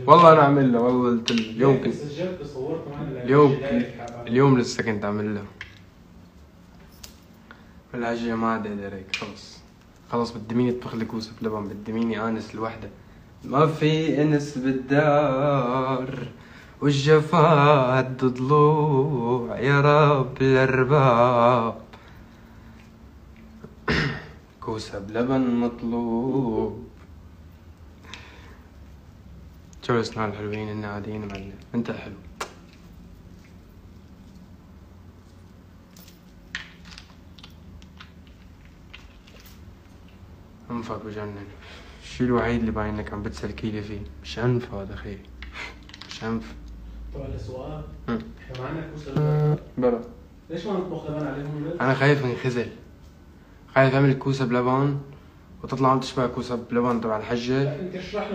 والله انا عامل له، والله قلت له اليوم كنت سجلت وصورت معنا اليوم لسه كنت عامل له. والعجية ما عاد اقدر هيك، خلص بدي مين يطبخ لي كوسة بلبن، بدي مين يانس الوحدة. ما في انس بالدار والجفات ضلوع، يا رب الارباب كوسة بلبن مطلوب. شو الصناعة الحلوين إن قاعدين معلم، انت حلو. انفك بجنن. الشي الوحيد اللي باين لك عم بتسلكيلي فيه مش انف، هذا اخي مش انف. طبعا السؤال احنا معنا كوسه بلا ليش ما نطبخ لبن عليهم؟ انا خايف انخزل، خايف اعمل كوسه بلبن وتطلع عم تشبه كوسه بلبن تبع الحجه. لا انت اشرح له